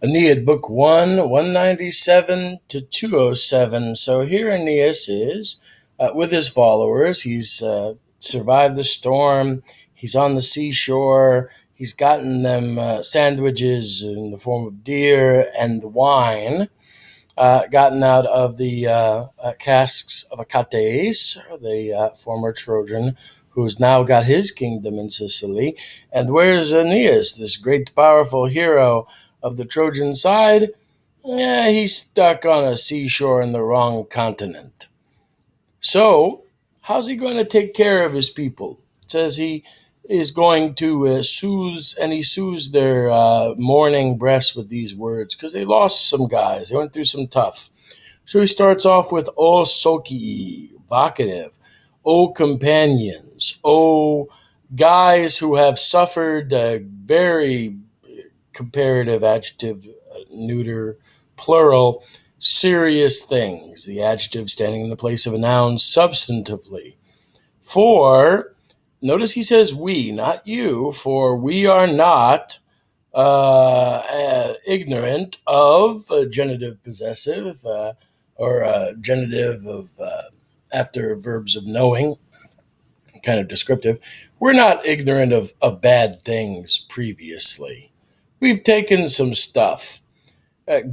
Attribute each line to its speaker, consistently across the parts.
Speaker 1: Aeneid, Book 1, 197 to 207. So here Aeneas is with his followers. He's survived the storm. He's on the seashore. He's gotten them sandwiches in the form of deer and wine, gotten out of the casks of Achates, the former Trojan, who's now got his kingdom in Sicily. And where's Aeneas, this great, powerful hero of the Trojan side? Yeah, he's stuck on a seashore in the wrong continent. So, how's he going to take care of his people? It says he is going to soothe, and he soothes their mourning breasts with these words because they lost some guys. They went through some tough. So he starts off with O Soki, vocative, O companions, O guys who have suffered very comparative adjective, neuter, plural, serious things. The adjective standing in the place of a noun substantively. For, notice he says we, not you, for we are not ignorant of genitive possessive or genitive of after verbs of knowing, kind of descriptive. We're not ignorant of bad things previously. We've taken some stuff.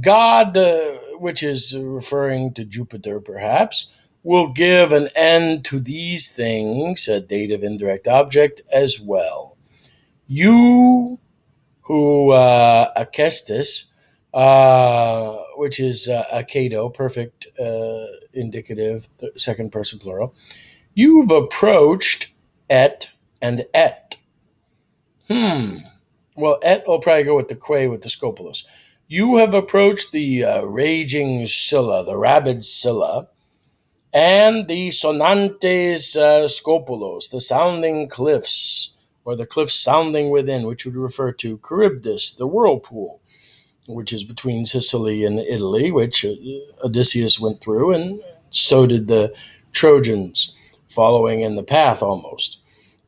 Speaker 1: God, which is referring to Jupiter perhaps, will give an end to these things, a dative indirect object, as well. You who Acestus, which is Aceto, perfect indicative, second person plural, you've approached et and et. Well, et will probably go with the que with the scopulus. You have approached the raging Scylla, the rabid Scylla, and the sonantes scopulos, the sounding cliffs, or the cliffs sounding within, which would refer to Charybdis, the whirlpool, which is between Sicily and Italy, which Odysseus went through, and so did the Trojans, following in the path almost.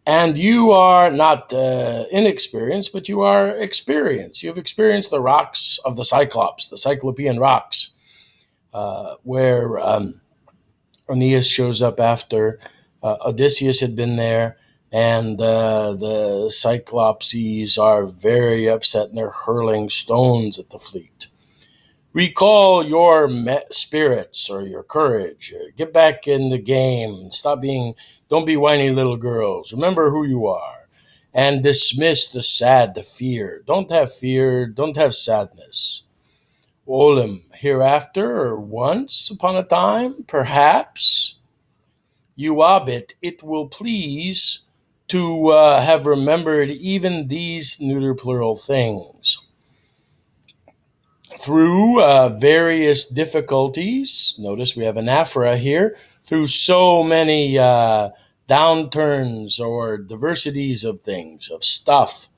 Speaker 1: And you are not inexperienced, but you are experienced. You have experienced the rocks of the Cyclops, the Cyclopean rocks, where Aeneas shows up after Odysseus had been there, and the Cyclopses are very upset and they're hurling stones at the fleet. Recall your spirits or your courage. Get back in the game. Don't be whiny little girls. Remember who you are. And dismiss the sad, the fear. Don't have fear. Don't have sadness. Olim, hereafter or once upon a time, perhaps, you abit, it will please to have remembered even these neuter plural things. Through various difficulties, notice we have anaphora here, through so many downturns or diversities of things, of stuff.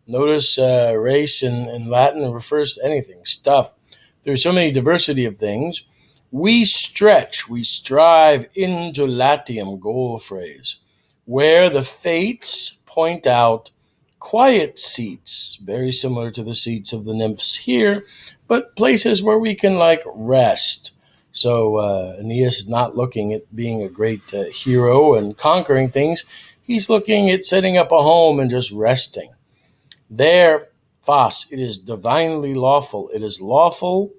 Speaker 1: Notice race in Latin refers to anything, stuff. Through so many diversity of things, we stretch, we strive into Latium, goal phrase, where the fates point out quiet seats, very similar to the seats of the nymphs here, but places where we can rest. So Aeneas is not looking at being a great hero and conquering things. He's looking at setting up a home and just resting. There, fas, it is divinely lawful. It is lawful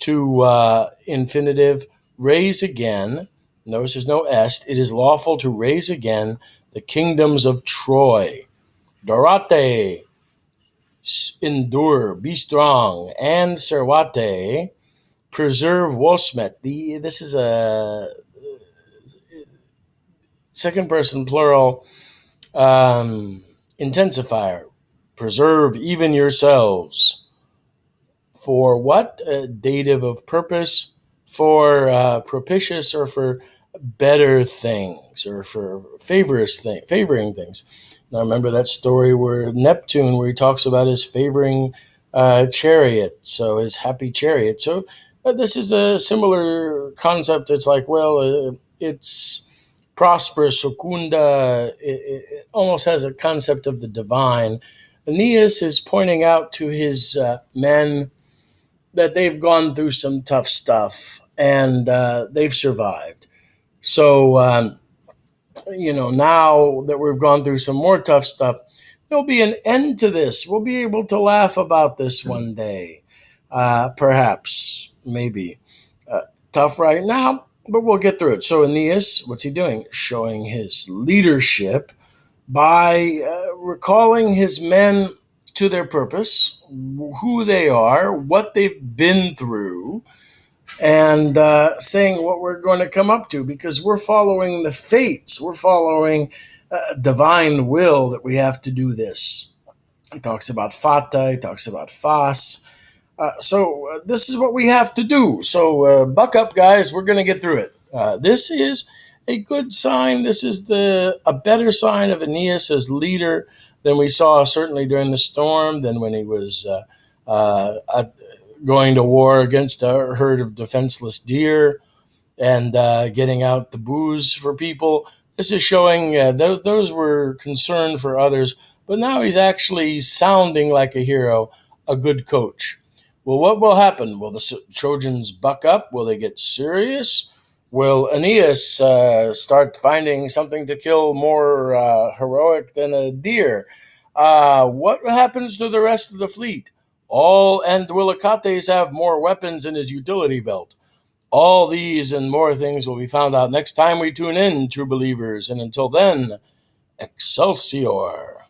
Speaker 1: to infinitive raise again. Notice there's no est. It is lawful to raise again the kingdoms of Troy. Dorate, endure, be strong, and servate, preserve Wosmet. This is a second person plural intensifier. Preserve even yourselves. For what? Dative of purpose, for propitious or for better things, or for favoring things. Now remember that story where Neptune, where he talks about his favoring chariot, so his happy chariot. So this is a similar concept. It's like, well, it's prosperous, secunda. It almost has a concept of the divine, Aeneas is pointing out to his men that they've gone through some tough stuff and they've survived. So, now that we've gone through some more tough stuff, there'll be an end to this. We'll be able to laugh about this one day. Perhaps, maybe. Tough right now, but we'll get through it. So, Aeneas, what's he doing? Showing his leadership by recalling his men to their purpose, who they are, what they've been through, and saying what we're going to come up to, because we're following the fates. We're following divine will that we have to do this. He talks about fata, he talks about fas. So this is what we have to do. So buck up, guys. We're going to get through it. This is a good sign. This is a better sign of Aeneas as leader than we saw certainly during the storm, than when he was going to war against a herd of defenseless deer and getting out the booze for people. This is showing those were concerned for others, but now he's actually sounding like a hero, a good coach. Well, what will happen? Will the Trojans buck up? Will they get serious? Will Aeneas start finding something to kill more heroic than a deer? What happens to the rest of the fleet? And will Achates have more weapons in his utility belt? All these and more things will be found out next time we tune in, true believers. And until then, Excelsior.